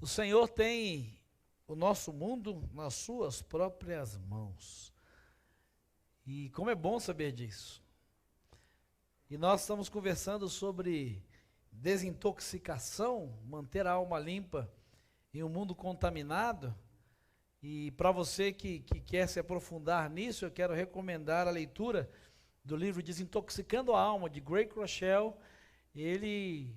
O Senhor tem o nosso mundo nas suas próprias mãos. E como é bom saber disso. E nós estamos conversando sobre desintoxicação, manter a alma limpa em um mundo contaminado. E para você que quer se aprofundar nisso, eu quero recomendar a leitura do livro Desintoxicando a Alma, de Greg Rochelle. Ele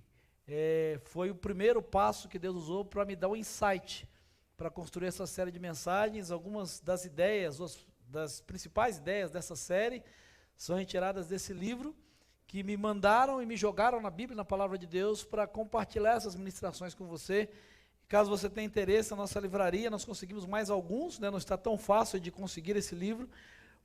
foi o primeiro passo que Deus usou para me dar um insight, para construir essa série de mensagens. Algumas das ideias, das principais ideias dessa série, são retiradas desse livro, que me mandaram e me jogaram na Bíblia, na Palavra de Deus, para compartilhar essas ministrações com você. Caso você tenha interesse, na nossa livraria, nós conseguimos mais alguns, né? Não está tão fácil de conseguir esse livro,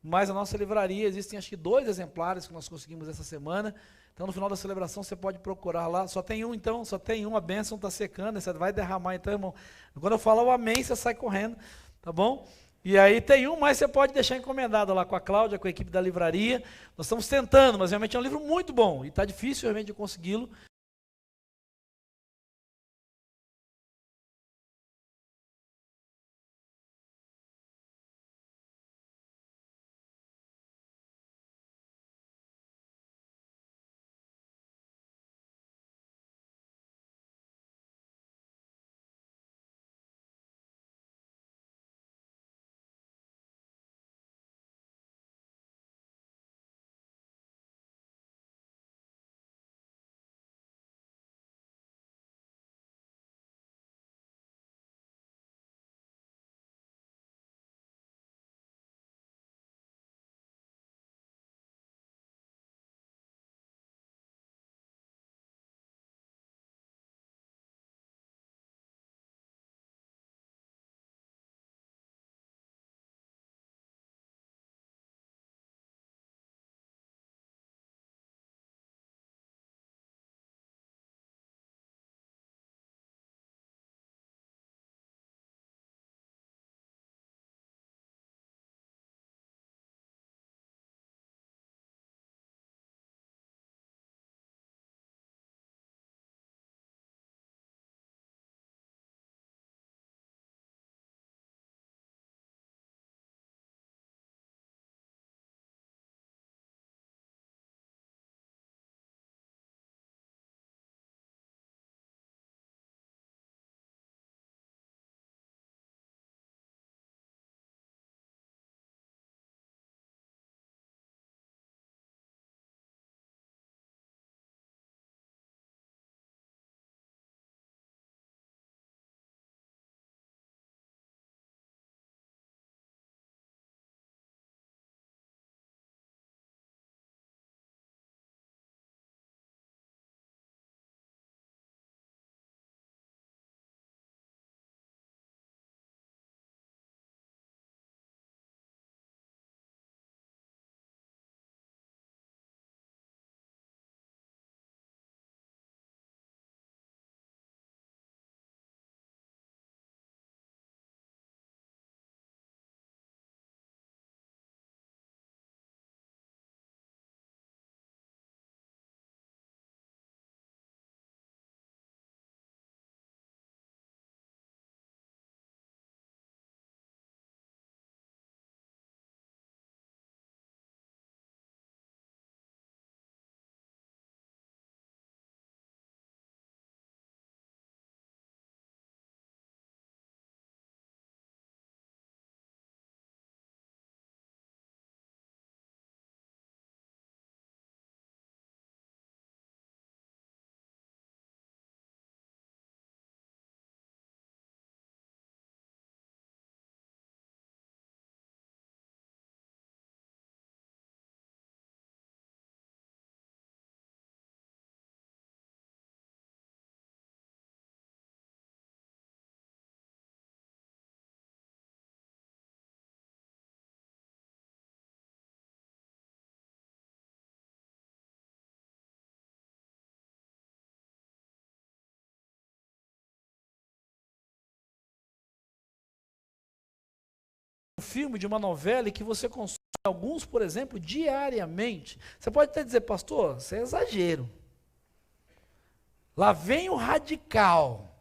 mas na nossa livraria existem acho que 2 exemplares que nós conseguimos essa semana. Então no final da celebração você pode procurar lá. Só tem um então, só tem um, a bênção está secando, você vai derramar então, irmão. Quando eu falar o amém, você sai correndo, tá bom? E aí tem um, mas você pode deixar encomendado lá com a Cláudia, com a equipe da livraria. Nós estamos tentando, mas realmente é um livro muito bom, e está difícil realmente de consegui-lo. Filme, de uma novela, e que você consome alguns, por exemplo, diariamente. Você pode até dizer, pastor, isso é exagero. Lá vem o radical.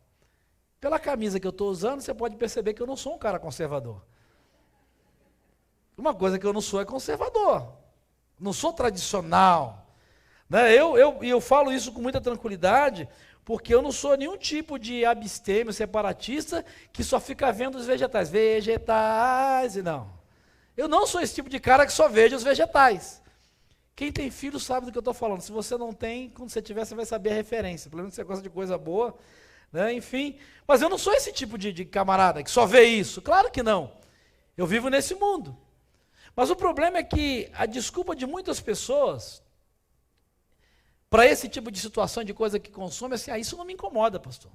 Pela camisa que eu estou usando, você pode perceber que eu não sou um cara conservador. Uma coisa que eu não sou é conservador. Não sou tradicional. Né? Eu falo isso com muita tranquilidade, porque eu não sou nenhum tipo de abstêmio separatista que só fica vendo os vegetais. Vegetais e não. Eu não sou esse tipo de cara que só veja os vegetais. Quem tem filho sabe do que eu estou falando. Se você não tem, quando você tiver, você vai saber a referência. Pelo menos você gosta de coisa boa, né? Enfim. Mas eu não sou esse tipo de camarada que só vê isso. Claro que não. Eu vivo nesse mundo. Mas o problema é que a desculpa de muitas pessoas para esse tipo de situação, de coisa que consome, é assim, isso não me incomoda, pastor.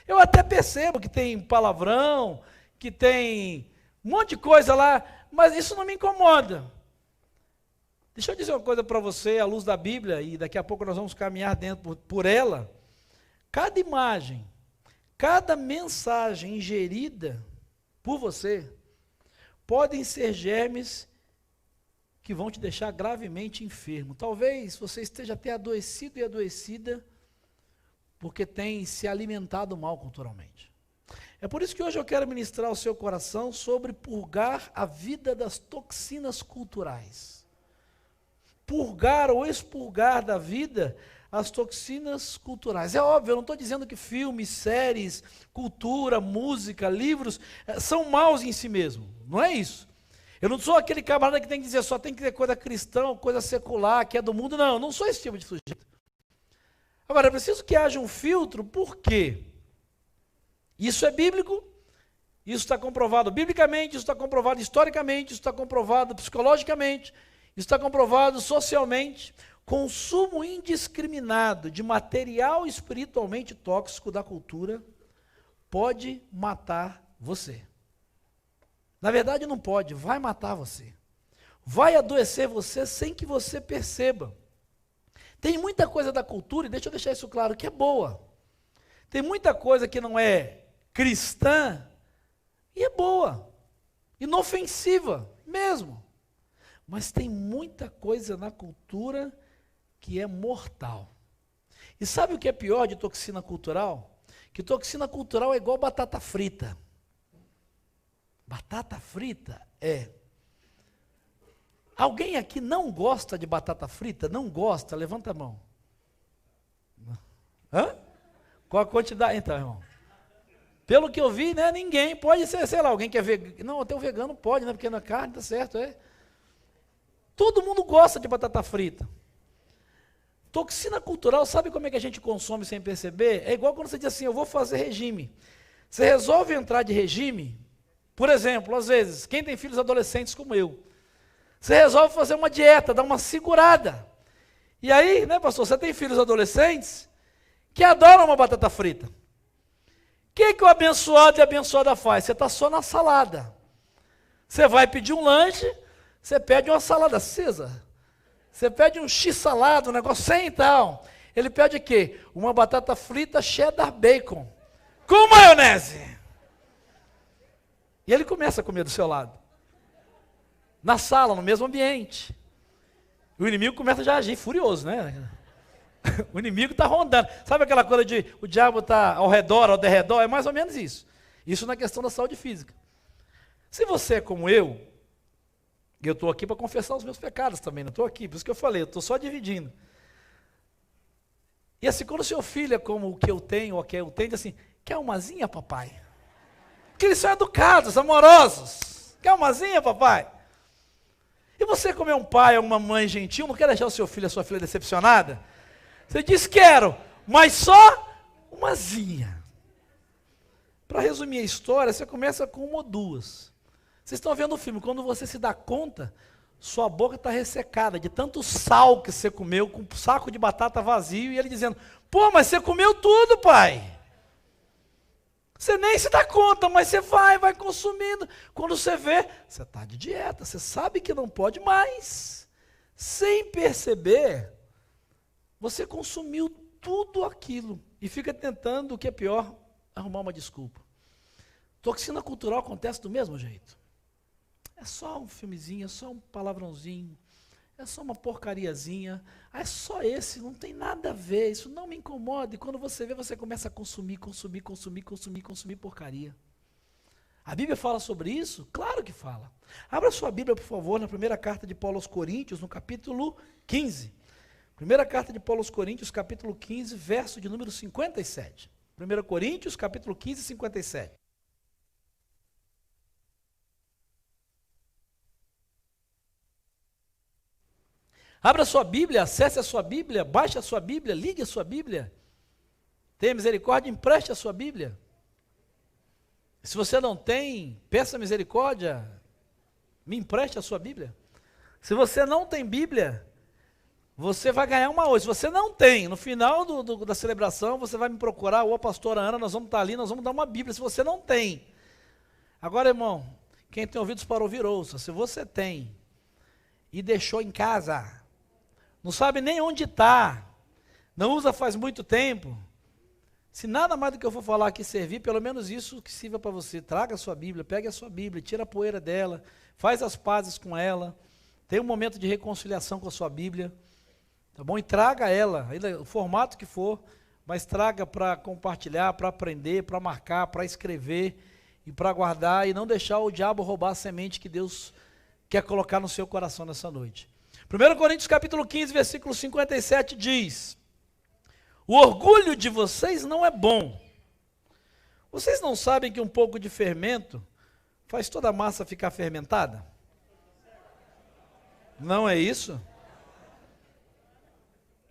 Eu até percebo que tem palavrão, que tem um monte de coisa lá, mas isso não me incomoda. Deixa eu dizer uma coisa para você, à luz da Bíblia, e daqui a pouco nós vamos caminhar dentro por ela. Cada imagem, cada mensagem ingerida por você, podem ser germes que vão te deixar gravemente enfermo. Talvez você esteja até adoecido e adoecida porque tem se alimentado mal culturalmente. É por isso que hoje eu quero ministrar ao seu coração sobre purgar a vida das toxinas culturais. Purgar ou expurgar da vida as toxinas culturais. É óbvio, eu não estou dizendo que filmes, séries, cultura, música, livros são maus em si mesmo. Não é isso. Eu não sou aquele camarada que tem que dizer só tem que ter coisa cristã, coisa secular, que é do mundo. Não, eu não sou esse tipo de sujeito. Agora, é preciso que haja um filtro, por quê? Isso é bíblico, isso está comprovado biblicamente, isso está comprovado historicamente, isso está comprovado psicologicamente, isso está comprovado socialmente. Consumo indiscriminado de material espiritualmente tóxico da cultura pode matar você. Na verdade não pode, vai matar você. Vai adoecer você sem que você perceba. Tem muita coisa da cultura, e deixa eu deixar isso claro, que é boa. Tem muita coisa que não é cristã e é boa, inofensiva mesmo. Mas tem muita coisa na cultura que é mortal. E sabe o que é pior de toxina cultural? Que toxina cultural é igual batata frita. Batata frita é. Alguém aqui não gosta de batata frita? Não gosta? Levanta a mão. Hã? Qual a quantidade? Então, irmão. Pelo que eu vi, né, ninguém. Pode ser, sei lá, alguém que é vegano. Não, até o vegano pode, né? Porque na carne, tá certo, é. Todo mundo gosta de batata frita. Toxina cultural, sabe como é que a gente consome sem perceber? É igual quando você diz assim, eu vou fazer regime. Você resolve entrar de regime, por exemplo, às vezes, quem tem filhos adolescentes como eu, você resolve fazer uma dieta, dar uma segurada. E aí, né, pastor, você tem filhos adolescentes que adoram uma batata frita. O que o abençoado e a abençoada faz? Você está só na salada. Você vai pedir um lanche, você pede uma salada acesa. Você pede um x-salada, um negócio sem e tal. Ele pede o quê? Uma batata frita cheddar bacon, com maionese. E ele começa a comer do seu lado. Na sala, no mesmo ambiente. O inimigo começa já a agir furioso, né? O inimigo está rondando. Sabe aquela coisa de o diabo está ao redor, ao derredor? É mais ou menos isso. Isso na questão da saúde física. Se você é como eu estou aqui para confessar os meus pecados também, não estou aqui, por isso que eu falei, eu estou só dividindo. E assim, quando o seu filho é como o que eu tenho, ou que eu tenho, diz assim, quer umazinha, papai? Porque eles são educados, amorosos. Quer umazinha, papai? E você, como é um pai ou uma mãe gentil, não quer deixar o seu filho, a sua filha decepcionada? Você diz, quero, mas só umazinha. Para resumir a história, você começa com uma ou duas. Vocês estão vendo o filme, quando você se dá conta, sua boca está ressecada, de tanto sal que você comeu, com um saco de batata vazio, e ele dizendo, pô, mas você comeu tudo, pai. Você nem se dá conta, mas você vai consumindo. Quando você vê, você está de dieta, você sabe que não pode mais. Sem perceber, você consumiu tudo aquilo, e fica tentando, o que é pior, arrumar uma desculpa. Toxina cultural acontece do mesmo jeito. É só um filmezinho, é só um palavrãozinho, é só uma porcariazinha, é só esse, não tem nada a ver, isso não me incomoda. E quando você vê, você começa a consumir porcaria. A Bíblia fala sobre isso? Claro que fala. Abra sua Bíblia, por favor, na primeira carta de Paulo aos Coríntios, no capítulo 15. Primeira carta de Paulo aos Coríntios, capítulo 15, verso de número 57. 1 Coríntios, capítulo 15, 57. Abra a sua Bíblia, acesse a sua Bíblia, baixe a sua Bíblia, ligue a sua Bíblia. Tenha misericórdia, empreste a sua Bíblia. Se você não tem, peça misericórdia, me empreste a sua Bíblia. Se você não tem Bíblia, você vai ganhar uma hoje. Se você não tem, no final da celebração, você vai me procurar, ou a pastora Ana, nós vamos estar ali, nós vamos dar uma Bíblia. Se você não tem. Agora, irmão, quem tem ouvidos para ouvir, ouça. Se você tem e deixou em casa, não sabe nem onde está, não usa faz muito tempo, se nada mais do que eu for falar aqui servir, pelo menos isso que sirva para você. Traga a sua Bíblia, pegue a sua Bíblia, tira a poeira dela, faz as pazes com ela, tenha um momento de reconciliação com a sua Bíblia, tá bom? E traga ela, ainda o formato que for, mas traga para compartilhar, para aprender, para marcar, para escrever e para guardar e não deixar o diabo roubar a semente que Deus quer colocar no seu coração nessa noite. 1 Coríntios capítulo 15, versículo 57 diz: o orgulho de vocês não é bom. Vocês não sabem que um pouco de fermento faz toda a massa ficar fermentada? Não é isso?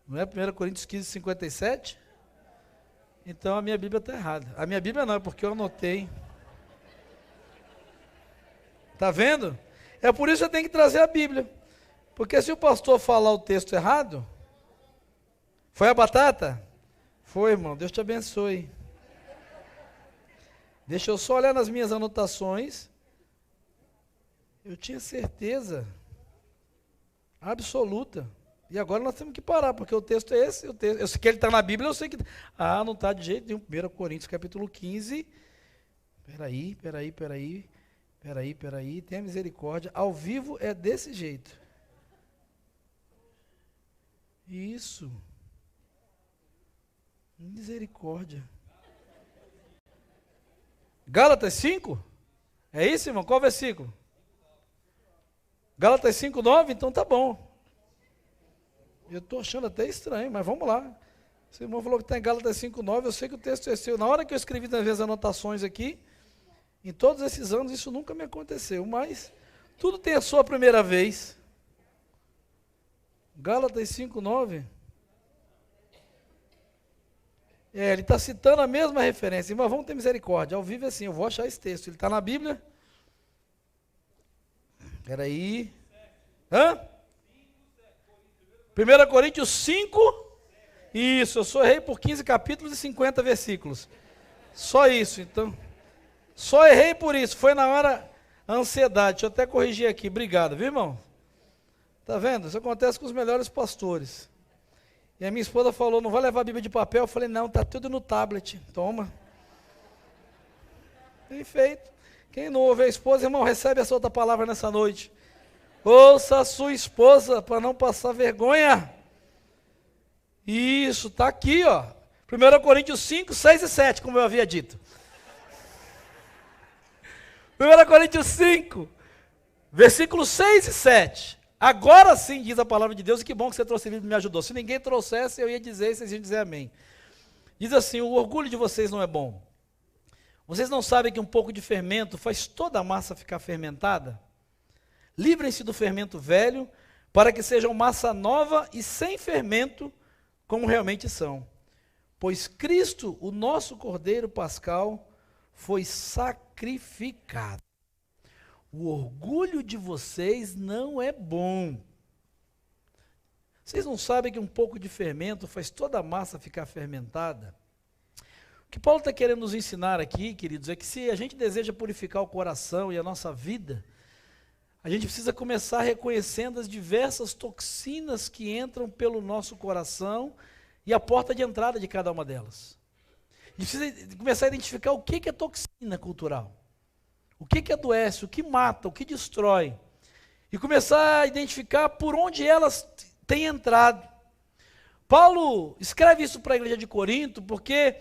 Não é 1 Coríntios 15, 57? Então a minha Bíblia está errada. A minha Bíblia não, é porque eu anotei. Está vendo? É por isso que eu tenho que trazer a Bíblia. Porque se o pastor falar o texto errado, foi a batata? Foi, irmão, Deus te abençoe. Deixa eu só olhar nas minhas anotações. Eu tinha certeza absoluta. E agora nós temos que parar, porque o texto é esse. Eu sei que ele está na Bíblia, eu sei que... Ah, não está de jeito nenhum. 1 Coríntios capítulo 15. Peraí. Tenha misericórdia. Ao vivo é desse jeito. Isso. Misericórdia. Gálatas 5? É isso, irmão? Qual versículo? Gálatas 5, 9? Então tá bom. Eu estou achando até estranho, mas vamos lá. O irmão falou que está em Gálatas 5, 9. Eu sei que o texto é seu. Na hora que eu escrevi nas minhas anotações aqui, em todos esses anos, isso nunca me aconteceu. Mas tudo tem a sua primeira vez. Gálatas 5, 9. Ele está citando a mesma referência. Mas vamos ter misericórdia. Ao vivo é assim, eu vou achar esse texto. Ele está na Bíblia? Espera aí. 1 Coríntios 5. Isso, eu só errei por 15 capítulos e 50 versículos. Só isso, então. Só errei por isso. Foi na hora a ansiedade. Deixa eu até corrigir aqui. Obrigado, viu, irmão? Está vendo? Isso acontece com os melhores pastores. E a minha esposa falou, não vai levar a Bíblia de papel? Eu falei, não, está tudo no tablet. Toma. Bem feito. Quem não ouve a esposa, irmão, recebe essa outra palavra nessa noite. Ouça a sua esposa para não passar vergonha. Isso, está aqui, ó. 1 Coríntios 5, 6 e 7, como eu havia dito. 1 Coríntios 5, versículos 6 e 7. Agora sim, diz a palavra de Deus, e que bom que você trouxe a Bíblia e me ajudou. Se ninguém trouxesse, eu ia dizer, e vocês iam dizer amém. Diz assim, o orgulho de vocês não é bom. Vocês não sabem que um pouco de fermento faz toda a massa ficar fermentada? Livrem-se do fermento velho, para que sejam massa nova e sem fermento, como realmente são. Pois Cristo, o nosso Cordeiro Pascal, foi sacrificado. O orgulho de vocês não é bom. Vocês não sabem que um pouco de fermento faz toda a massa ficar fermentada? O que Paulo está querendo nos ensinar aqui, queridos, é que se a gente deseja purificar o coração e a nossa vida, a gente precisa começar reconhecendo as diversas toxinas que entram pelo nosso coração e a porta de entrada de cada uma delas. A gente precisa começar a identificar o que é toxina cultural. O que adoece, o que mata, o que destrói. e começar a identificar por onde elas têm entrado. Paulo escreve isso para a igreja de Corinto, porque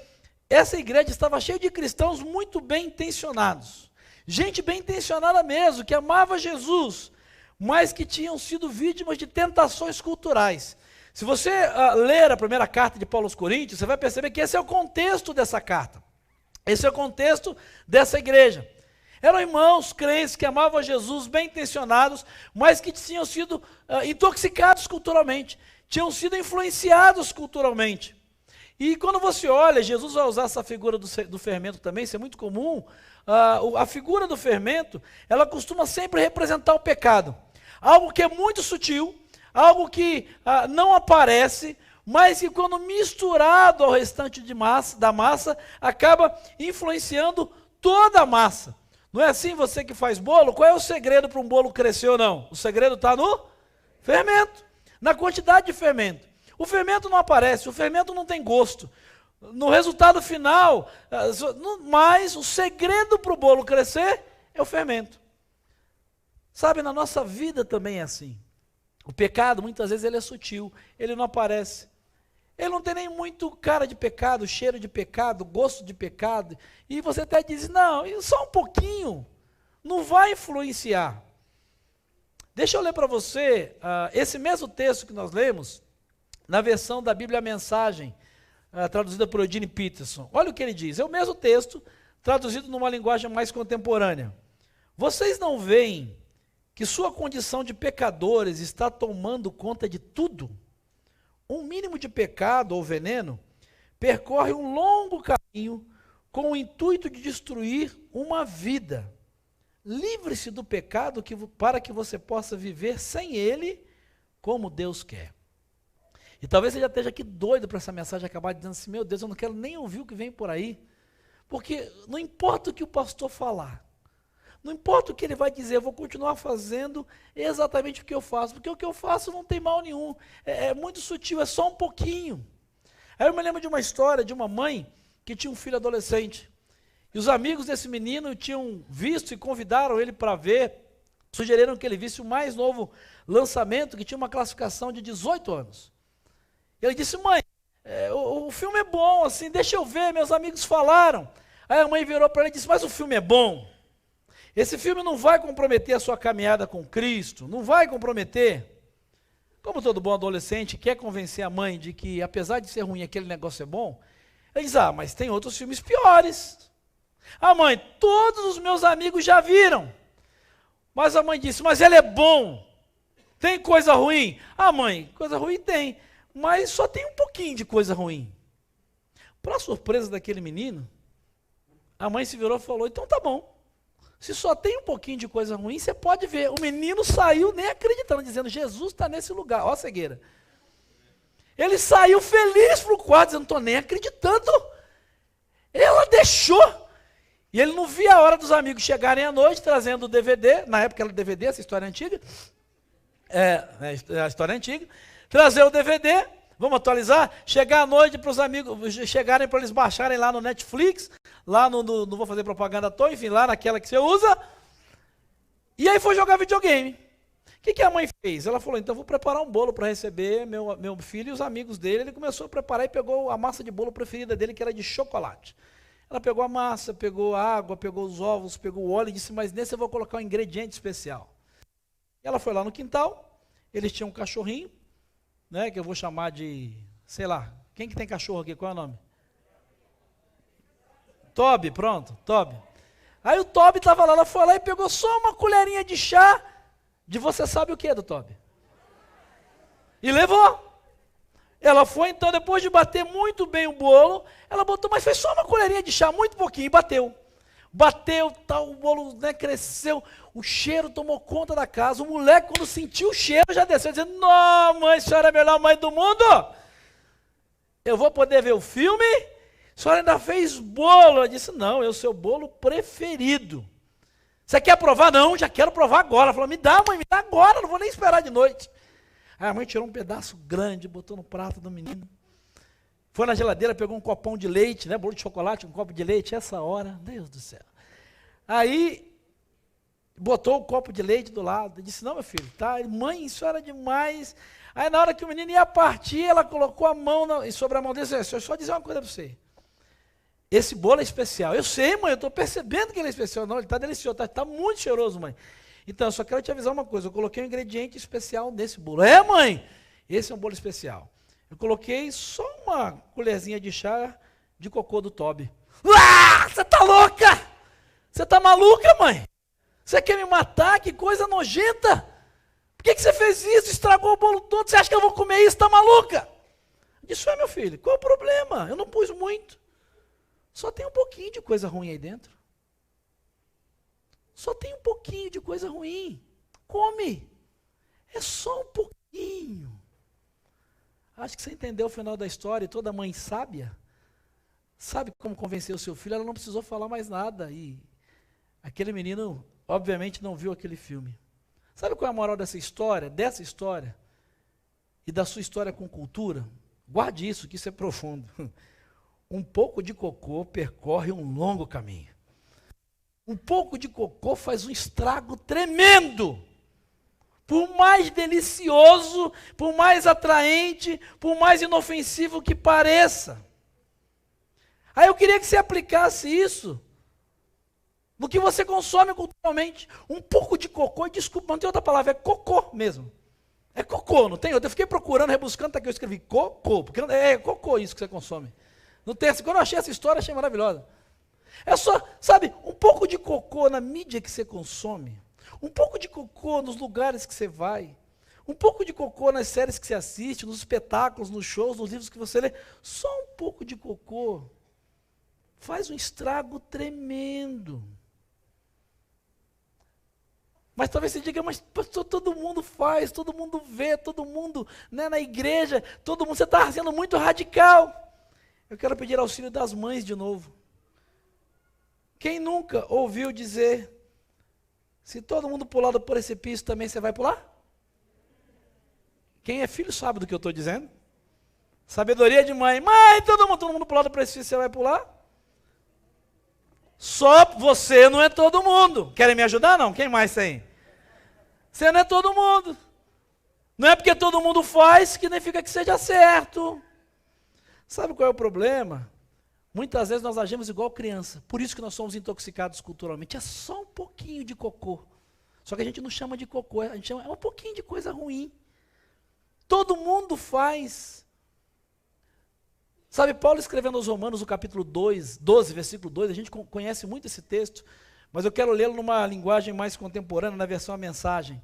essa igreja estava cheia de cristãos muito bem intencionados. Gente bem intencionada mesmo, que amava Jesus, mas que tinham sido vítimas de tentações culturais. Se você ler a primeira carta de Paulo aos Coríntios, você vai perceber que esse é o contexto dessa carta. Esse é o contexto dessa igreja. Eram irmãos crentes que amavam Jesus, bem intencionados, mas que tinham sido intoxicados culturalmente, tinham sido influenciados culturalmente. E quando você olha, Jesus vai usar essa figura do fermento também, isso é muito comum. A figura do fermento, ela costuma sempre representar o pecado. Algo que é muito sutil, algo que não aparece, mas que quando misturado ao restante da massa, acaba influenciando toda a massa. Não é assim você que faz bolo? Qual é o segredo para um bolo crescer ou não? O segredo está no fermento, na quantidade de fermento. O fermento não aparece, o fermento não tem gosto. No resultado final, mas o segredo para o bolo crescer é o fermento. Sabe, na nossa vida também é assim. O pecado, muitas vezes, ele é sutil, ele não aparece. Ele não tem nem muito cara de pecado, cheiro de pecado, gosto de pecado. E você até diz, não, só um pouquinho, não vai influenciar. Deixa eu ler para você esse mesmo texto que nós lemos, na versão da Bíblia Mensagem, traduzida por Eugene Peterson. Olha o que ele diz, é o mesmo texto, traduzido numa linguagem mais contemporânea. Vocês não veem que sua condição de pecadores está tomando conta de tudo? Um mínimo de pecado ou veneno percorre um longo caminho com o intuito de destruir uma vida. Livre-se do pecado para que você possa viver sem ele como Deus quer. E talvez você já esteja aqui doido para essa mensagem acabar dizendo assim, meu Deus, eu não quero nem ouvir o que vem por aí, porque não importa o que o pastor falar, não importa o que ele vai dizer, eu vou continuar fazendo exatamente o que eu faço, porque o que eu faço não tem mal nenhum, é muito sutil, é só um pouquinho. Aí eu me lembro de uma história de uma mãe que tinha um filho adolescente, e os amigos desse menino tinham visto e convidaram ele para ver, sugeriram que ele visse o mais novo lançamento, que tinha uma classificação de 18 anos. Ele disse, mãe, o filme é bom, assim, deixa eu ver, meus amigos falaram. Aí a mãe virou para ele e disse, mas o filme é bom? Esse filme não vai comprometer a sua caminhada com Cristo, não vai comprometer. Como todo bom adolescente quer convencer a mãe de que, apesar de ser ruim, aquele negócio é bom, ele diz, mas tem outros filmes piores. Mãe, todos os meus amigos já viram. Mas a mãe disse, mas ele é bom. Tem coisa ruim? Mãe, coisa ruim tem, mas só tem um pouquinho de coisa ruim. Para a surpresa daquele menino, a mãe se virou e falou, então tá bom. Se só tem um pouquinho de coisa ruim, você pode ver. O menino saiu nem acreditando, dizendo, Jesus está nesse lugar. Ó a cegueira. Ele saiu feliz para o quarto, dizendo, não estou nem acreditando. Ela deixou. E ele não via a hora dos amigos chegarem à noite, trazendo o DVD. Na época era DVD, essa história antiga. É a história antiga. Trazer o DVD, vamos atualizar. Chegar à noite para os amigos, chegarem para eles baixarem lá no Netflix. Lá no não vou fazer propaganda à toa, enfim, lá naquela que você usa. E aí foi jogar videogame. O que a mãe fez? Ela falou, então vou preparar um bolo para receber meu filho e os amigos dele. Ele começou a preparar e pegou a massa de bolo preferida dele, que era de chocolate. Ela pegou a massa, pegou a água, pegou os ovos, pegou o óleo e disse, mas nesse eu vou colocar um ingrediente especial. E ela foi lá no quintal, eles tinham um cachorrinho, né, que eu vou chamar de, sei lá, quem que tem cachorro aqui, qual é o nome? Toby, pronto, Toby. Aí o Toby estava lá, ela foi lá e pegou só uma colherinha de chá de você sabe o que do Toby. E levou. Ela foi então, depois de bater muito bem o bolo, ela botou, mas foi só uma colherinha de chá, muito pouquinho, e bateu. Bateu, tal, o bolo, né, cresceu, o cheiro tomou conta da casa. O moleque, quando sentiu o cheiro, já desceu, dizendo, não, mãe, a senhora é a melhor mãe do mundo. Eu vou poder ver o filme? A senhora ainda fez bolo. Ela disse, não, é o seu bolo preferido. Você quer provar? Não, já quero provar agora. Ela falou, me dá, mãe, me dá agora, não vou nem esperar de noite. Aí a mãe tirou um pedaço grande, botou no prato do menino. Foi na geladeira, pegou um copão de leite, né, bolo de chocolate, um copo de leite, essa hora, Deus do céu. Aí, botou o copo de leite do lado, disse, não, meu filho, tá, mãe, isso era demais. Aí na hora que o menino ia partir, ela colocou a mão sobre a mão dele e disse, deixa eu só dizer uma coisa para você. Esse bolo é especial. Eu sei, mãe, eu estou percebendo que ele é especial. Não, ele está delicioso, está muito cheiroso, mãe. Então, eu só quero te avisar uma coisa, eu coloquei um ingrediente especial nesse bolo. É, mãe? Esse é um bolo especial. Eu coloquei só uma colherzinha de chá de cocô do Toby. Você está louca? Você está maluca, mãe? Você quer me matar? Que coisa nojenta. Por que você fez isso? Estragou o bolo todo. Você acha que eu vou comer isso? Está maluca? Eu disse, meu filho, qual o problema? Eu não pus muito. Só tem um pouquinho de coisa ruim aí dentro. Só tem um pouquinho de coisa ruim. Come. É só um pouquinho. Acho que você entendeu o final da história. E toda mãe sábia sabe como convencer o seu filho. Ela não precisou falar mais nada. E aquele menino, obviamente, não viu aquele filme. Sabe qual é a moral dessa história? Dessa história? E da sua história com cultura? Guarde isso, que isso é profundo. Um pouco de cocô percorre um longo caminho. Um pouco de cocô faz um estrago tremendo. Por mais delicioso, por mais atraente, por mais inofensivo que pareça. Aí eu queria que você aplicasse isso no que você consome culturalmente. Um pouco de cocô, desculpa, não tem outra palavra, é cocô mesmo. É cocô, não tem outra. Eu fiquei procurando, rebuscando, até que eu escrevi cocô, porque é cocô isso que você consome. No texto, quando eu achei essa história, achei maravilhosa. É só, sabe, um pouco de cocô na mídia que você consome, um pouco de cocô nos lugares que você vai, um pouco de cocô nas séries que você assiste, nos espetáculos, nos shows, nos livros que você lê, só um pouco de cocô faz um estrago tremendo. Mas talvez você diga, mas pastor, todo mundo faz, todo mundo vê, todo mundo, né, na igreja, todo mundo, você está sendo muito radical. Eu quero pedir auxílio das mães de novo. Quem nunca ouviu dizer, se todo mundo pular do precipício, também você vai pular? Quem é filho sabe do que eu estou dizendo. Sabedoria de mãe. Mãe, todo mundo pular do precipício, você vai pular? Só você não é todo mundo. Querem me ajudar? Não? Quem mais tem? Você não é todo mundo. Não é porque todo mundo faz que significa que seja certo. Sabe qual é o problema? Muitas vezes nós agimos igual criança. Por isso que nós somos intoxicados culturalmente. É só um pouquinho de cocô. Só que a gente não chama de cocô, a gente chama, é um pouquinho de coisa ruim. Todo mundo faz. Sabe, Paulo escrevendo aos Romanos, no capítulo 12, versículo 2, a gente conhece muito esse texto, mas eu quero lê-lo numa linguagem mais contemporânea, na versão A Mensagem.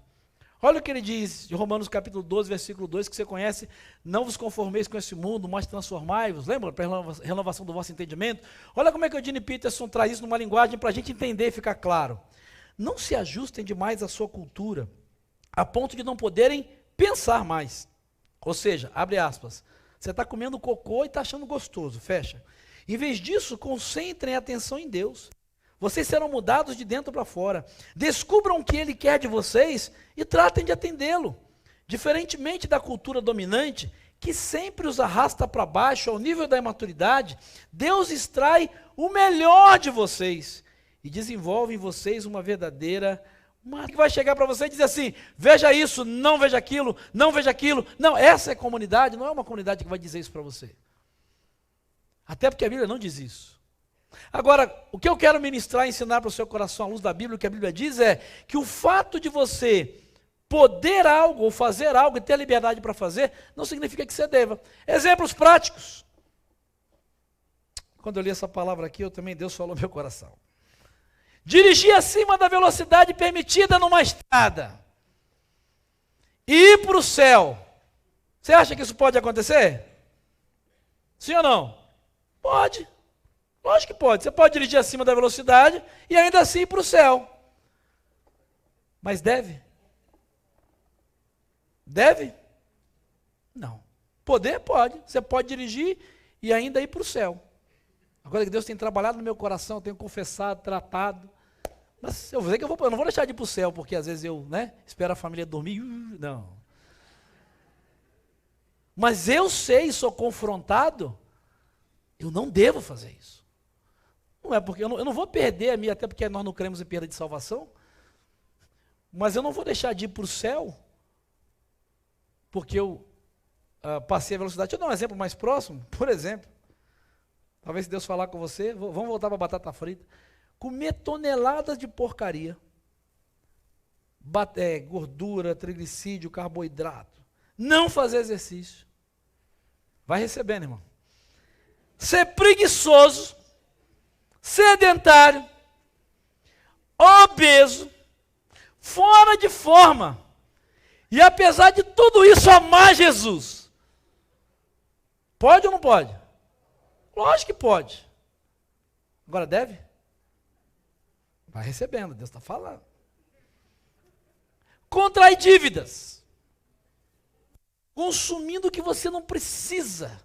Olha o que ele diz, de Romanos capítulo 12, versículo 2, que você conhece, não vos conformeis com esse mundo, mas transformai-vos, lembra? Para a renovação do vosso entendimento. Olha como é que o Eugene Peterson traz isso numa linguagem para a gente entender e ficar claro. Não se ajustem demais à sua cultura, a ponto de não poderem pensar mais. Ou seja, abre aspas, você está comendo cocô e está achando gostoso, fecha. Em vez disso, concentrem a atenção em Deus. Vocês serão mudados de dentro para fora. Descubram o que Ele quer de vocês e tratem de atendê-lo. Diferentemente da cultura dominante, que sempre os arrasta para baixo ao nível da imaturidade, Deus extrai o melhor de vocês e desenvolve em vocês uma verdadeira que vai chegar para você e dizer assim, veja isso, não veja aquilo, não veja aquilo. Não, essa é comunidade, não é uma comunidade que vai dizer isso para você. Até porque a Bíblia não diz isso. Agora, o que eu quero ministrar e ensinar para o seu coração à luz da Bíblia, o que a Bíblia diz é que o fato de você poder algo ou fazer algo e ter a liberdade para fazer, não significa que você deva. Exemplos práticos. Quando eu li essa palavra aqui, Deus falou no meu coração. Dirigir acima da velocidade permitida numa estrada. E ir para o céu. Você acha que isso pode acontecer? Sim ou não? Pode. Lógico que pode. Você pode dirigir acima da velocidade e ainda assim ir para o céu. Mas deve? Deve? Não. Poder? Pode. Você pode dirigir e ainda ir para o céu. Agora que Deus tem trabalhado no meu coração, eu tenho confessado, tratado. Mas eu vou dizer que eu não vou deixar de ir para o céu, porque às vezes eu espero a família dormir. Não. Mas eu sei, sou confrontado, eu não devo fazer isso. Não é porque eu não vou perder a minha, até porque nós não cremos em perda de salvação. mas eu não vou deixar de ir para o céu, porque eu passei a velocidade. Deixa eu dar um exemplo mais próximo, por exemplo. Talvez se Deus falar com você, vamos voltar para a batata frita. Comer toneladas de porcaria. Gordura, triglicídio, carboidrato. Não fazer exercício. Vai recebendo, irmão. Ser preguiçoso, sedentário, obeso, fora de forma. E apesar de tudo isso, amar Jesus. Pode ou não pode? Lógico que pode. Agora deve? Vai recebendo, Deus está falando. Contrair dívidas. Consumindo o que você não precisa.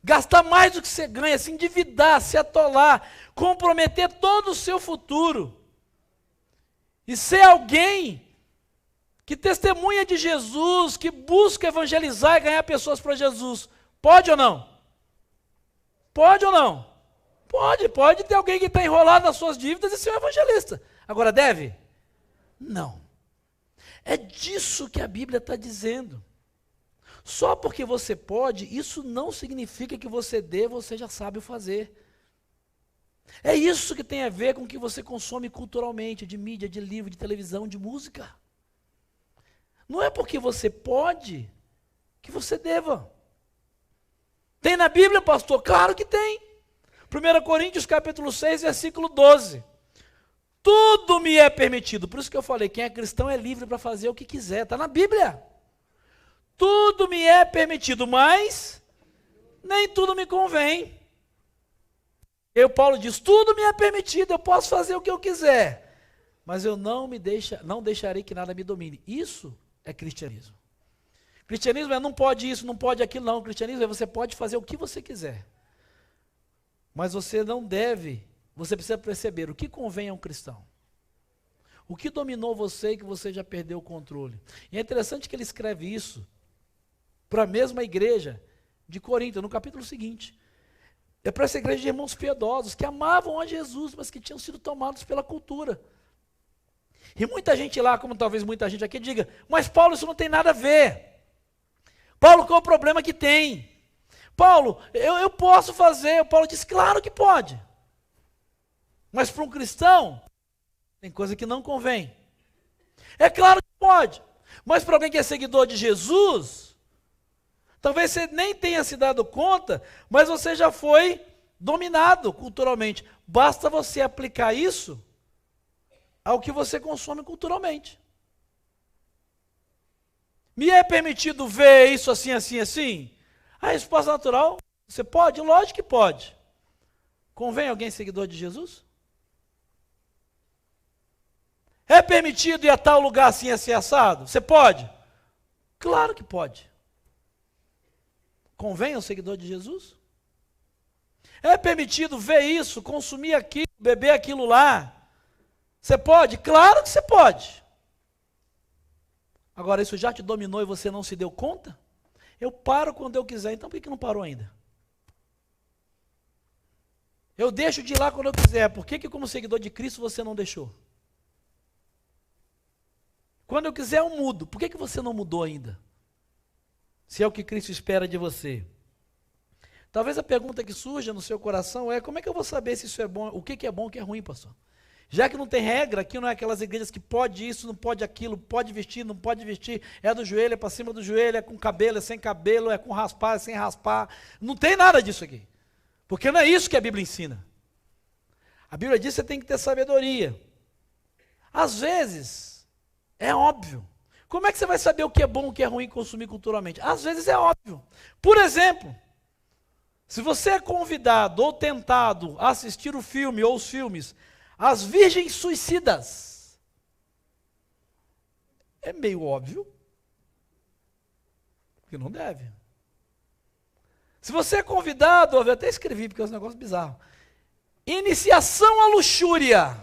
Gastar mais do que você ganha, se endividar, se atolar, comprometer todo o seu futuro. E ser alguém que testemunha de Jesus, que busca evangelizar e ganhar pessoas para Jesus. Pode ou não? Pode ou não? Pode ter alguém que está enrolado nas suas dívidas e ser um evangelista. Agora deve? Não. É disso que a Bíblia está dizendo. Só porque você pode, isso não significa que você deva ou seja sábio fazer. É isso que tem a ver com o que você consome culturalmente, de mídia, de livro, de televisão, de música. Não é porque você pode que você deva. Tem na Bíblia, pastor? Claro que tem. 1 Coríntios capítulo 6, versículo 12. Tudo me é permitido. Por isso que eu falei, quem é cristão é livre para fazer o que quiser. Está na Bíblia. Tudo me é permitido, mas nem tudo me convém. Paulo diz, tudo me é permitido, eu posso fazer o que eu quiser, mas eu não deixarei que nada me domine. Isso é cristianismo. Cristianismo é não pode isso, não pode aquilo, não. Cristianismo é você pode fazer o que você quiser. Mas você não deve, você precisa perceber o que convém a um cristão. O que dominou você e que você já perdeu o controle. E é interessante que ele escreve isso para a mesma igreja de Corinto, no capítulo seguinte. É para essa igreja de irmãos piedosos, que amavam a Jesus, mas que tinham sido tomados pela cultura. E muita gente lá, como talvez muita gente aqui, diga, mas Paulo, isso não tem nada a ver. Paulo, qual é o problema que tem? Paulo, eu posso fazer. Paulo diz, claro que pode. Mas para um cristão, tem coisa que não convém. É claro que pode. Mas para alguém que é seguidor de Jesus, talvez você nem tenha se dado conta, mas você já foi dominado culturalmente. Basta você aplicar isso ao que você consome culturalmente. Me é permitido ver isso assim, assim, assim? A resposta natural, você pode? Lógico que pode. Convém alguém seguidor de Jesus? É permitido ir a tal lugar assim, assim, assado? Você pode? Claro que pode. Convém um seguidor de Jesus? É permitido ver isso, consumir aquilo, beber aquilo lá? Você pode? Claro que você pode. Agora, isso já te dominou e você não se deu conta? Eu paro quando eu quiser, então por que não parou ainda? Eu deixo de ir lá quando eu quiser, por que como seguidor de Cristo você não deixou? Quando eu quiser eu mudo, por que você não mudou ainda? Se é o que Cristo espera de você. Talvez a pergunta que surja no seu coração é, como é que eu vou saber se isso é bom, o que é bom e o que é ruim, pastor? Já que não tem regra, aqui não é aquelas igrejas que pode isso, não pode aquilo, pode vestir, não pode vestir, é do joelho, é para cima do joelho, é com cabelo, é sem cabelo, é com raspar, é sem raspar. Não tem nada disso aqui. Porque não é isso que a Bíblia ensina. A Bíblia diz que você tem que ter sabedoria. Às vezes, é óbvio. Como é que você vai saber o que é bom e o que é ruim consumir culturalmente? Às vezes é óbvio. Por exemplo, se você é convidado ou tentado a assistir o filme ou os filmes As Virgens Suicidas, é meio óbvio que não deve. Se você é convidado, eu até escrevi porque é um negócio bizarro. Iniciação à luxúria.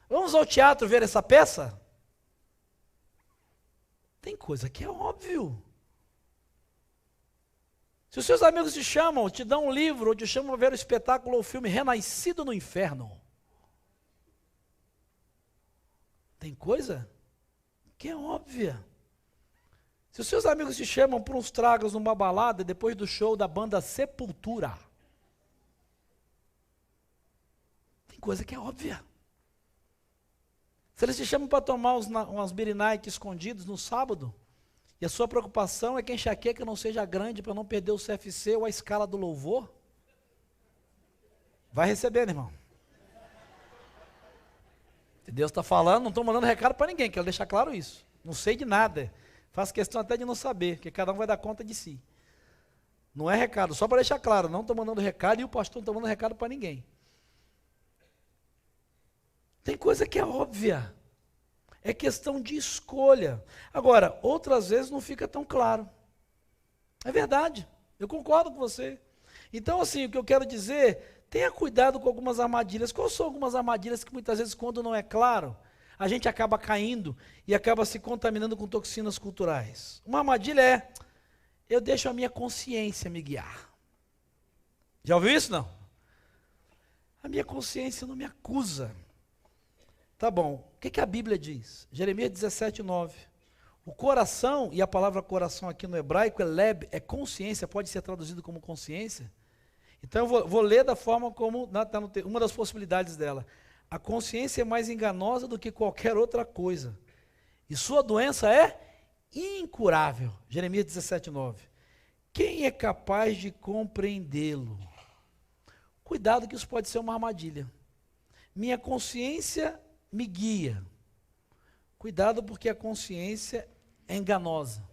Vamos ao teatro ver essa peça? Tem coisa que é óbvio. Se os seus amigos te chamam, te dão um livro, ou te chamam a ver o espetáculo ou o filme Renascido no Inferno, tem coisa que é óbvia. Se os seus amigos te chamam para uns tragos numa balada, depois do show da banda Sepultura, tem coisa que é óbvia. Se eles te chamam para tomar umas beer night escondidos no sábado, e a sua preocupação é que a enxaqueca não seja grande para não perder o CFC ou a escala do louvor, vai recebendo, irmão. Se Deus está falando, não estou mandando recado para ninguém, quero deixar claro isso. Não sei de nada, faço questão até de não saber, porque cada um vai dar conta de si. Não é recado, só para deixar claro, não estou mandando recado e o pastor não está mandando recado para ninguém. Tem coisa que é óbvia, é questão de escolha. Agora, outras vezes não fica tão claro. É verdade, eu concordo com você. Então, assim, o que eu quero dizer, tenha cuidado com algumas armadilhas. Quais são algumas armadilhas que muitas vezes, quando não é claro, a gente acaba caindo e acaba se contaminando com toxinas culturais? Uma armadilha é, eu deixo a minha consciência me guiar. Já ouviu isso, não? A minha consciência não me acusa. Tá bom, o que a Bíblia diz? Jeremias 17:9. O coração, e a palavra coração aqui no hebraico é leb, é consciência, pode ser traduzido como consciência. Então eu vou ler da forma como, uma das possibilidades dela. A consciência é mais enganosa do que qualquer outra coisa, e sua doença é incurável. Jeremias 17:9. Quem é capaz de compreendê-lo? Cuidado que isso pode ser uma armadilha. Minha consciência me guia. Cuidado porque a consciência é enganosa.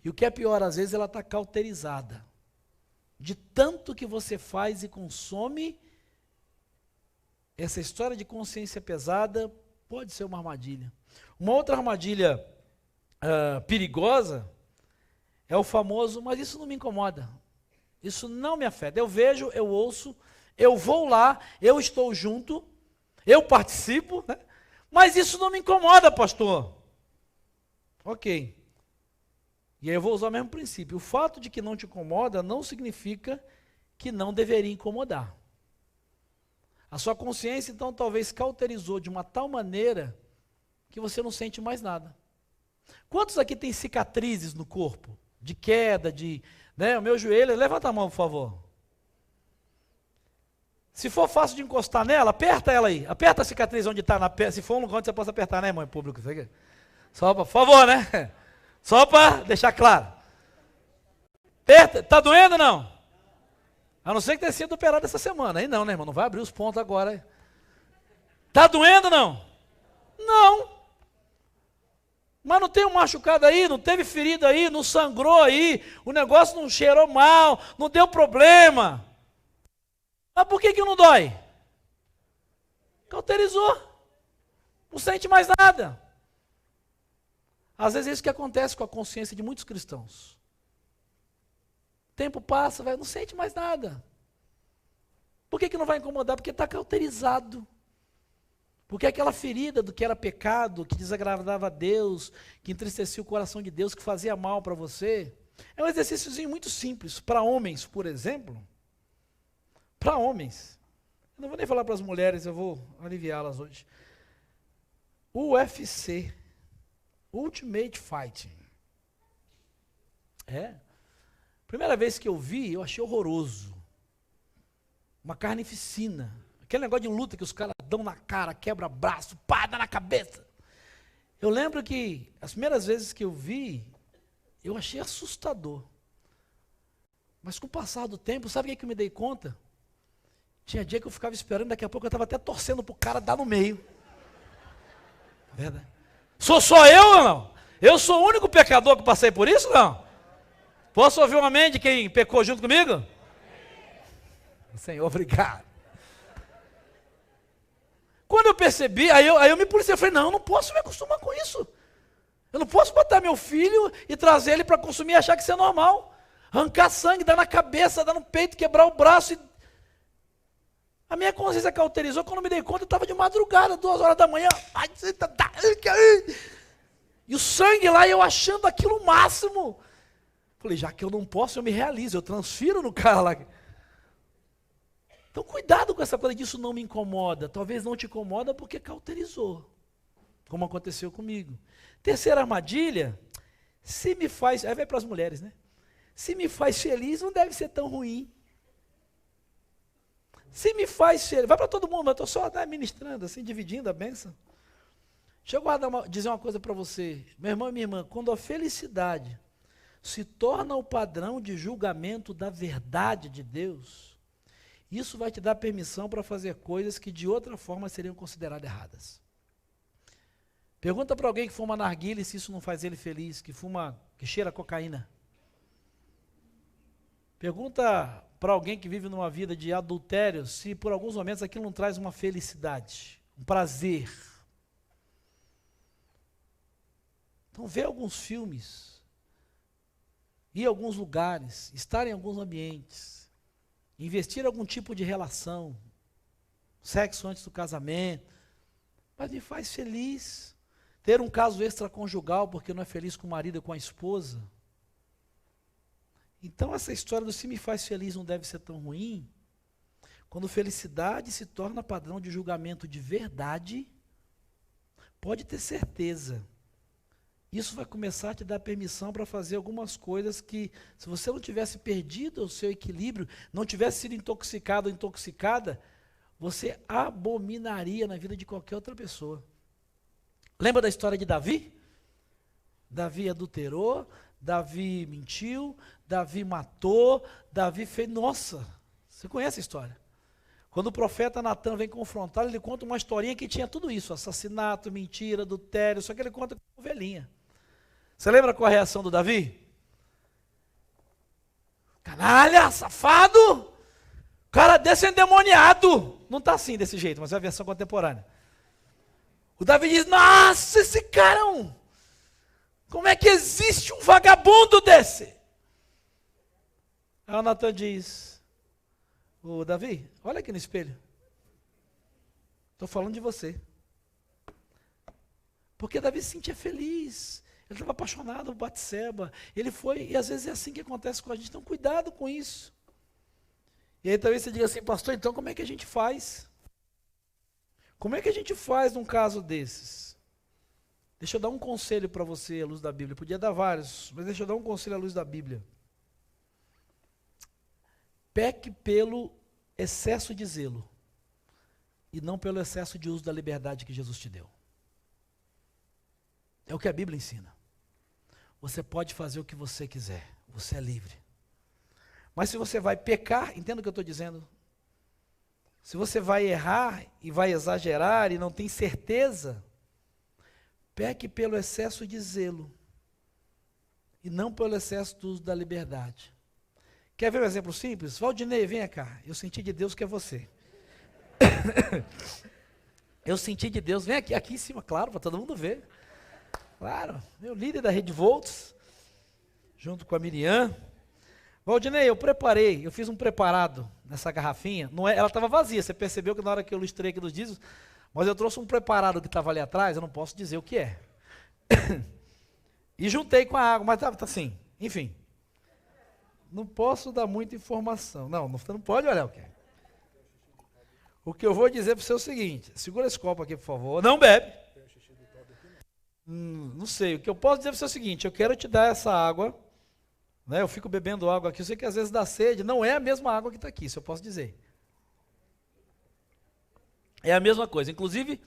E o que é pior, às vezes ela está cauterizada. De tanto que você faz e consome, essa história de consciência pesada pode ser uma armadilha. Uma outra armadilha perigosa é o famoso, mas isso não me incomoda. Isso não me afeta. Eu vejo, eu ouço, eu vou lá, eu estou junto, eu participo, né? Mas isso não me incomoda, pastor. Ok. E aí eu vou usar o mesmo princípio. O fato de que não te incomoda não significa que não deveria incomodar. A sua consciência, então, talvez cauterizou de uma tal maneira que você não sente mais nada. Quantos aqui tem cicatrizes no corpo? De queda, né, o meu joelho, levanta a mão, por favor. Se for fácil de encostar nela, aperta ela aí. Aperta a cicatriz onde está na perna. Se for um lugar onde você possa apertar, né, irmão, em público. Só para, por favor, né? Só para deixar claro. Aperta. Está doendo ou não? A não ser que tenha sido operado essa semana. Aí não, né, irmão? Não vai abrir os pontos agora. Está doendo ou não? Não. Mas não tem um machucado aí, não teve ferida aí, não sangrou aí, o negócio não cheirou mal, não deu problema. Mas por que não dói? Cauterizou. Não sente mais nada. Às vezes é isso que acontece com a consciência de muitos cristãos. O tempo passa, não sente mais nada. Por que não vai incomodar? Porque está cauterizado. Porque aquela ferida do que era pecado, que desagradava a Deus, que entristecia o coração de Deus, que fazia mal para você, é um exercíciozinho muito simples. Para homens, por exemplo, para homens, eu não vou nem falar para as mulheres, eu vou aliviá-las hoje. O UFC, Ultimate Fighting. Primeira vez que eu vi, eu achei horroroso. Uma carnificina. Aquele negócio de luta que os caras dão na cara, quebra braço, pá, dá na cabeça. Eu lembro que as primeiras vezes que eu vi, eu achei assustador. Mas com o passar do tempo, sabe o que eu me dei conta? Tinha dia que eu ficava esperando, daqui a pouco eu estava até torcendo para o cara dar no meio. Verdade? Sou só eu ou não? Eu sou o único pecador que passei por isso, não? Posso ouvir um amém de quem pecou junto comigo? Amém. Senhor, obrigado. Quando eu percebi, aí eu me policiei, eu falei, não, eu não posso me acostumar com isso. Eu não posso botar meu filho e trazer ele para consumir e achar que isso é normal. Arrancar sangue, dar na cabeça, dar no peito, quebrar o braço. A minha consciência cauterizou, quando eu me dei conta, eu estava de madrugada, 2 horas da manhã. E o sangue lá, eu achando aquilo o máximo. Falei, já que eu não posso, eu me realizo, eu transfiro no cara lá. Então cuidado com essa coisa disso não me incomoda. Talvez não te incomoda porque cauterizou. como aconteceu comigo. Terceira armadilha, se me faz, aí vai para as mulheres, né? Se me faz feliz, não deve ser tão ruim. Se me faz feliz, vai para todo mundo, eu estou só ministrando, assim, dividindo a bênção. Deixa eu dizer uma coisa para você, meu irmão e minha irmã, quando a felicidade se torna o padrão de julgamento da verdade de Deus, isso vai te dar permissão para fazer coisas que de outra forma seriam consideradas erradas. Pergunta para alguém que fuma narguilé se isso não faz ele feliz, que cheira cocaína. Pergunta para alguém que vive numa vida de adultério se por alguns momentos aquilo não traz uma felicidade, um prazer. Então vê alguns filmes, ir a alguns lugares, estar em alguns ambientes, investir em algum tipo de relação, sexo antes do casamento, mas me faz feliz. Ter um caso extraconjugal porque não é feliz com o marido e com a esposa. Então essa história do se me faz feliz não deve ser tão ruim, quando felicidade se torna padrão de julgamento de verdade, pode ter certeza. Isso vai começar a te dar permissão para fazer algumas coisas que, se você não tivesse perdido o seu equilíbrio, não tivesse sido intoxicado ou intoxicada, você abominaria na vida de qualquer outra pessoa. Lembra da história de Davi? Davi adulterou, Davi mentiu, Davi matou, Davi fez... Nossa, você conhece a história. Quando o profeta Natan vem confrontá-lo, ele conta uma historinha que tinha tudo isso, assassinato, mentira, adultério, só que ele conta com ovelhinha. Você lembra qual a reação do Davi? Canalha, safado, cara desse é endemoniado. Não está assim desse jeito, mas é a versão contemporânea. O Davi diz, nossa, esse cara é um... Como é que existe um vagabundo desse? Aí o Natan diz, ô Davi, olha aqui no espelho. Estou falando de você. Porque Davi se sentia feliz. Ele estava apaixonado por Batseba. Ele foi, e às vezes é assim que acontece com a gente. Então cuidado com isso. E aí talvez você diga assim, pastor, então como é que a gente faz? Como é que a gente faz num caso desses? Deixa eu dar um conselho para você à luz da Bíblia. Eu podia dar vários, mas deixa eu dar um conselho à luz da Bíblia. Peque pelo excesso de zelo e não pelo excesso de uso da liberdade que Jesus te deu. É o que a Bíblia ensina. Você pode fazer o que você quiser, você é livre. Mas se você vai pecar, entenda o que eu estou dizendo. Se você vai errar e vai exagerar e não tem certeza, peque pelo excesso de zelo e não pelo excesso do uso da liberdade. Quer ver um exemplo simples? Valdinei, venha cá. Eu senti de Deus que é você. Eu senti de Deus, vem aqui em cima, claro, para todo mundo ver. Claro, meu líder da Rede Volts, junto com a Miriam. Valdinei, eu fiz um preparado nessa garrafinha. Não é, ela estava vazia, você percebeu que na hora que eu ilustrei aqui dos dízimos, mas eu trouxe um preparado que estava ali atrás, eu não posso dizer o que é. E juntei com a água, mas tá assim, enfim. Não posso dar muita informação. Não, você não pode olhar o que é. O que eu vou dizer para você é o seguinte, segura esse copo aqui, por favor. Não bebe. Não sei, o que eu posso dizer para você é o seguinte, eu quero te dar essa água, né, eu fico bebendo água aqui, eu sei que às vezes dá sede, não é a mesma água que está aqui, isso eu posso dizer. É a mesma coisa, inclusive,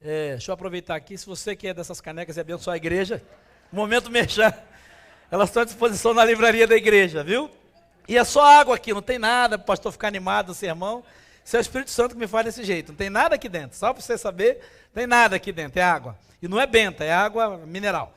deixa eu aproveitar aqui, se você quer dessas canecas e abençoar a igreja, momento merchan, elas estão à disposição na livraria da igreja, viu? E é só água aqui, não tem nada para o pastor ficar animado no sermão, isso é o Espírito Santo que me faz desse jeito, não tem nada aqui dentro, só para você saber, não tem nada aqui dentro, é água. E não é benta, é água mineral.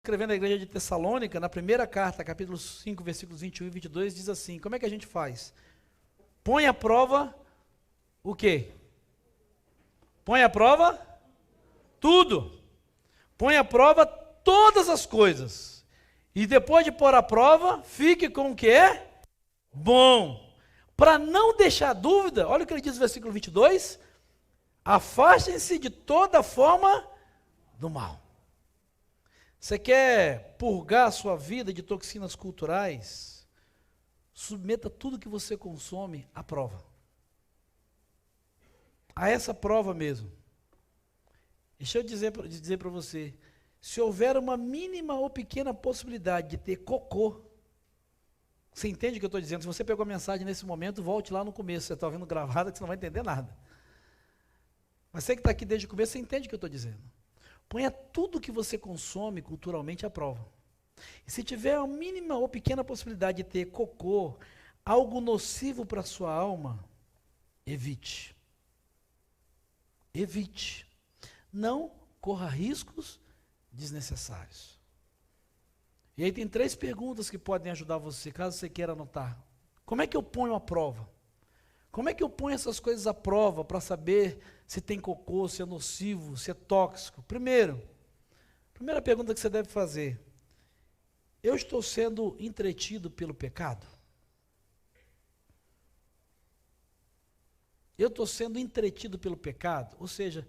escrevendo à igreja de Tessalônica, na primeira carta, capítulo 5, versículos 21 e 22, diz assim, como é que a gente faz? Põe à prova o quê? Põe à prova tudo. Põe à prova todas as coisas. E depois de pôr à prova, fique com o que é bom. Para não deixar dúvida, olha o que ele diz no versículo 22, afastem-se de toda forma do mal. Você quer purgar a sua vida de toxinas culturais? Submeta tudo que você consome à prova. A essa prova mesmo. Deixa eu dizer para você, se houver uma mínima ou pequena possibilidade de ter cocô, você entende o que eu estou dizendo? Se você pegou a mensagem nesse momento, volte lá no começo, você está ouvindo gravada que você não vai entender nada. Mas você que está aqui desde o começo, você entende o que eu estou dizendo. Ponha tudo que você consome culturalmente à prova. E se tiver a mínima ou pequena possibilidade de ter cocô, algo nocivo para a sua alma, evite. Evite. Não corra riscos desnecessários. E aí tem 3 perguntas que podem ajudar você, caso você queira anotar. Como é que eu ponho à prova? Como é que eu ponho essas coisas à prova para saber se tem cocô, se é nocivo, se é tóxico? Primeira pergunta que você deve fazer: eu estou sendo entretido pelo pecado? Eu estou sendo entretido pelo pecado? Ou seja,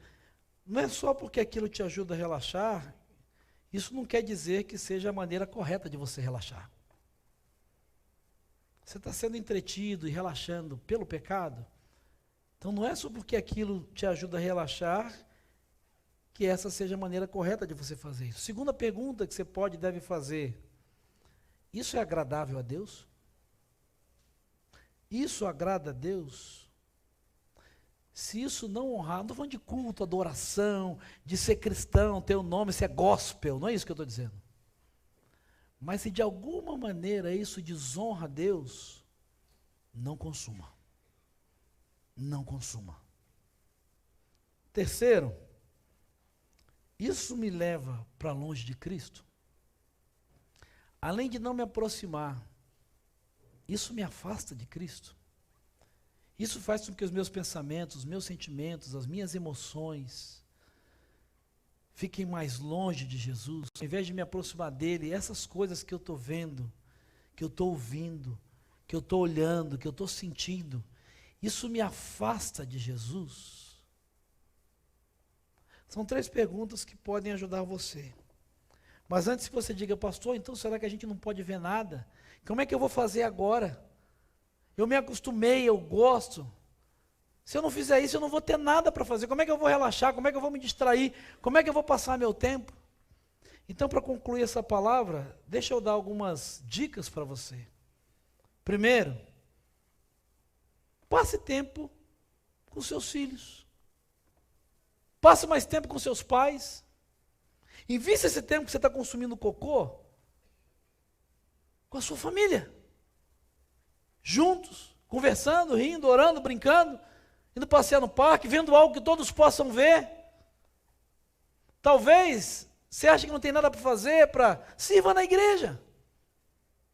não é só porque aquilo te ajuda a relaxar, isso não quer dizer que seja a maneira correta de você relaxar. Você está sendo entretido e relaxando pelo pecado? Então não é só porque aquilo te ajuda a relaxar que essa seja a maneira correta de você fazer isso. Segunda pergunta que você deve fazer: isso é agradável a Deus? Isso agrada a Deus? Se isso não honrar, não estou falando de culto, adoração, de ser cristão, ter um nome, se é gospel, não é isso que eu estou dizendo. Mas se de alguma maneira isso desonra a Deus, não consuma. Não consuma. Terceiro, isso me leva para longe de Cristo? Além de não me aproximar, isso me afasta de Cristo? Isso faz com que os meus pensamentos, os meus sentimentos, as minhas emoções fiquem mais longe de Jesus, ao invés de me aproximar dele, essas coisas que eu estou vendo, que eu estou ouvindo, que eu estou olhando, que eu estou sentindo, isso me afasta de Jesus? São 3 perguntas que podem ajudar você. Mas antes que você diga, pastor, então será que a gente não pode ver nada? Como é que eu vou fazer agora? Eu me acostumei, eu gosto. Se eu não fizer isso, eu não vou ter nada para fazer. Como é que eu vou relaxar? Como é que eu vou me distrair? Como é que eu vou passar meu tempo? Então, para concluir essa palavra, deixa eu dar algumas dicas para você. Primeiro, passe tempo com seus filhos. Passe mais tempo com seus pais. Invista esse tempo que você está consumindo cocô com a sua família. Juntos, conversando, rindo, orando, brincando, indo passear no parque, vendo algo que todos possam ver. Talvez você ache que não tem nada para fazer, sirva na igreja.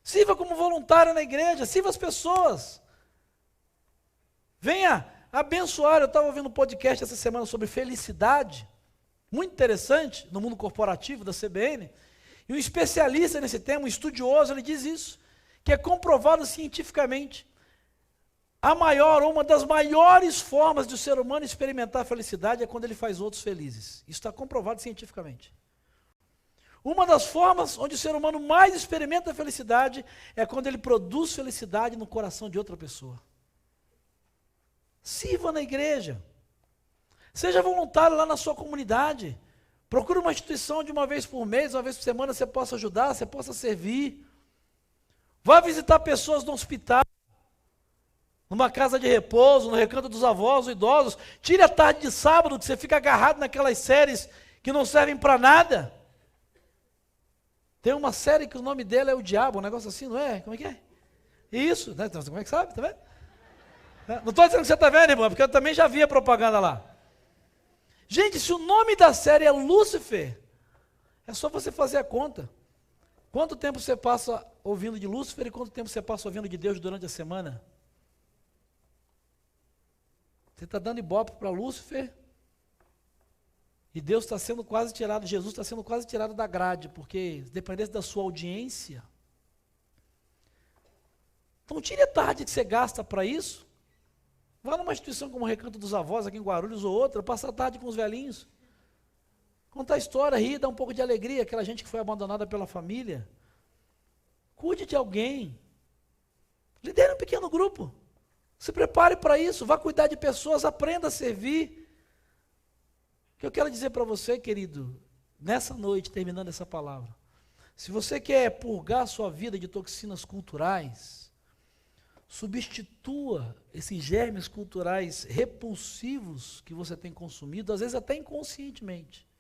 Sirva como voluntário na igreja, sirva as pessoas. Venha abençoar. Eu estava ouvindo um podcast essa semana sobre felicidade, muito interessante, no mundo corporativo da CBN, e um especialista nesse tema, um estudioso, ele diz isso, que é comprovado cientificamente. Uma das maiores formas de o ser humano experimentar a felicidade é quando ele faz outros felizes. Isso está comprovado cientificamente. Uma das formas onde o ser humano mais experimenta a felicidade é quando ele produz felicidade no coração de outra pessoa. Sirva na igreja. Seja voluntário lá na sua comunidade. Procure uma instituição de uma vez por mês, uma vez por semana, você possa ajudar, você possa servir. Vá visitar pessoas no hospital, numa casa de repouso, no recanto dos avós, os idosos. Tire a tarde de sábado, que você fica agarrado naquelas séries que não servem para nada. Tem uma série que o nome dela é O Diabo, um negócio assim, não é? Como é que é? Isso, né? Como é que sabe? Tá vendo? Não estou dizendo que você está vendo, irmão, porque eu também já vi a propaganda lá. Gente, se o nome da série é Lúcifer, É só você fazer a conta. Quanto tempo você passa ouvindo de Lúcifer e quanto tempo você passa ouvindo de Deus durante a semana? Você está dando ibope para Lúcifer e Deus está sendo quase tirado, Jesus está sendo quase tirado da grade, porque se dependesse da sua audiência. Então tire a tarde que você gasta para isso. Vá numa instituição como o Recanto dos Avós, aqui em Guarulhos ou outra, passa a tarde com os velhinhos. Contar a história, rir, dar um pouco de alegria, aquela gente que foi abandonada pela família. Cuide de alguém. Lidere um pequeno grupo. Se prepare para isso, vá cuidar de pessoas, aprenda a servir. O que eu quero dizer para você, querido, nessa noite, terminando essa palavra, se você quer purgar a sua vida de toxinas culturais, substitua esses germes culturais repulsivos que você tem consumido, às vezes até inconscientemente,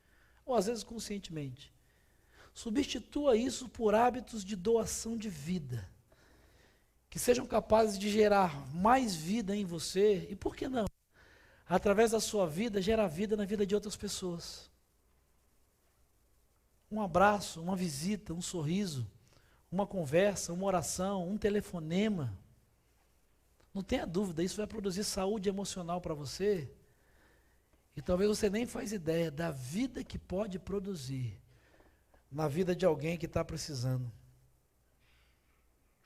ou às vezes conscientemente. Substitua isso por hábitos de doação de vida, que sejam capazes de gerar mais vida em você, e por que não? Através da sua vida, gerar vida na vida de outras pessoas. Um abraço, uma visita, um sorriso, uma conversa, uma oração, um telefonema. Não tenha dúvida, isso vai produzir saúde emocional para você, e talvez você nem faz ideia da vida que pode produzir na vida de alguém que está precisando.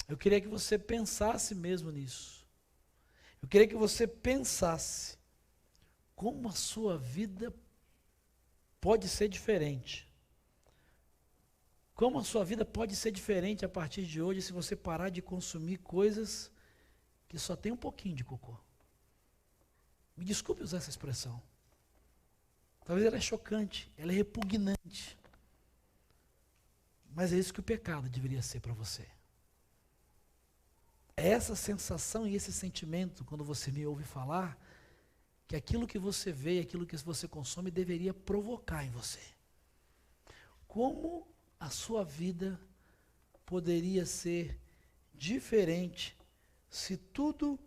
Eu queria que você pensasse mesmo nisso. Eu queria que você pensasse como a sua vida pode ser diferente. Como a sua vida pode ser diferente a partir de hoje se você parar de consumir coisas que só tem um pouquinho de cocô. Me desculpe usar essa expressão. Talvez ela é chocante, ela é repugnante. Mas é isso que o pecado deveria ser para você. É essa sensação e esse sentimento, quando você me ouve falar, que aquilo que você vê, aquilo que você consome, deveria provocar em você. Como a sua vida poderia ser diferente se tudo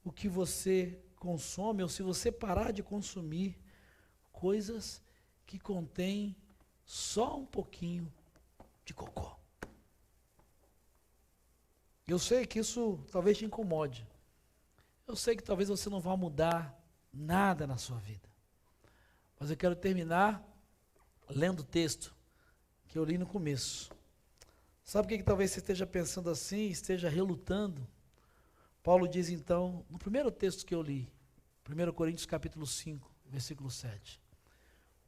o que você consome, ou se você parar de consumir coisas que contêm só um pouquinho de cocô? Eu sei que isso talvez te incomode. Eu sei que talvez você não vá mudar nada na sua vida. Mas eu quero terminar lendo o texto que eu li no começo. Sabe o que talvez você esteja pensando assim, esteja relutando? Paulo diz então, no primeiro texto que eu li, 1 Coríntios capítulo 5, versículo 7.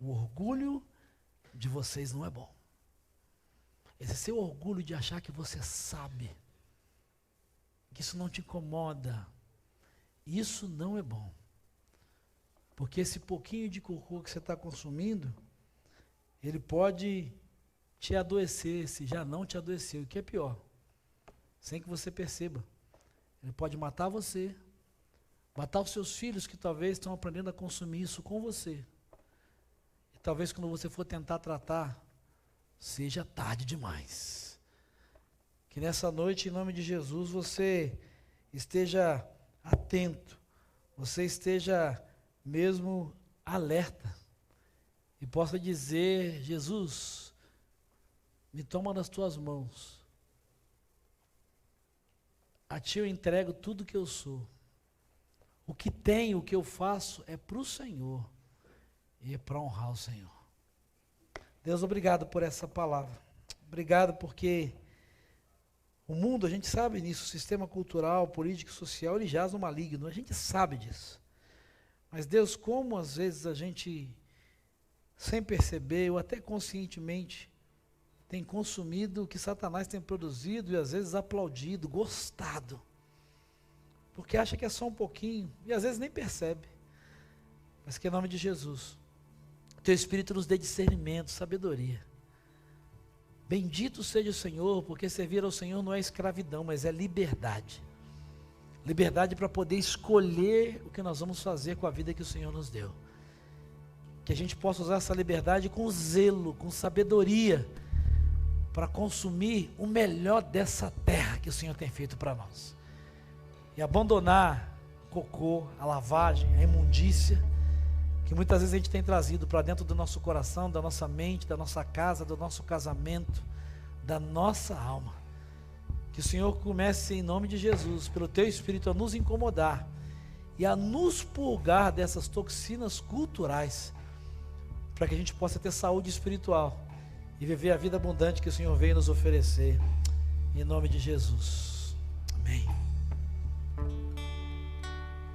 O orgulho de vocês não é bom. Esse seu orgulho de achar que você sabe, que isso não te incomoda, isso não é bom. Porque esse pouquinho de cocô que você está consumindo, ele pode te adoecer, se já não te adoeceu, o que é pior, sem que você perceba. Ele pode matar você, matar os seus filhos que talvez estão aprendendo a consumir isso com você. E talvez quando você for tentar tratar, seja tarde demais. Que nessa noite, em nome de Jesus, você esteja atento, você esteja mesmo alerta e possa dizer: Jesus, me toma nas tuas mãos, a ti eu entrego tudo que eu sou, o que tenho, o que eu faço é para o Senhor e é para honrar o Senhor. Deus, obrigado por essa palavra, obrigado porque o mundo, a gente sabe nisso, o sistema cultural, político, social, ele jaz no maligno, a gente sabe disso. Mas Deus, como às vezes a gente, sem perceber, ou até conscientemente, tem consumido o que Satanás tem produzido e às vezes aplaudido, gostado, porque acha que é só um pouquinho, e às vezes nem percebe, mas que em nome de Jesus, Teu Espírito nos dê discernimento, sabedoria. Bendito seja o Senhor, porque servir ao Senhor não é escravidão, mas é liberdade. Liberdade para poder escolher o que nós vamos fazer com a vida que o Senhor nos deu. Que a gente possa usar essa liberdade com zelo, com sabedoria, para consumir o melhor dessa terra que o Senhor tem feito para nós. E abandonar o cocô, a lavagem, a imundícia, que muitas vezes a gente tem trazido para dentro do nosso coração, da nossa mente, da nossa casa, do nosso casamento, da nossa alma. Que o Senhor comece, em nome de Jesus, pelo Teu Espírito, a nos incomodar e a nos purgar dessas toxinas culturais, para que a gente possa ter saúde espiritual e viver a vida abundante que o Senhor veio nos oferecer, em nome de Jesus.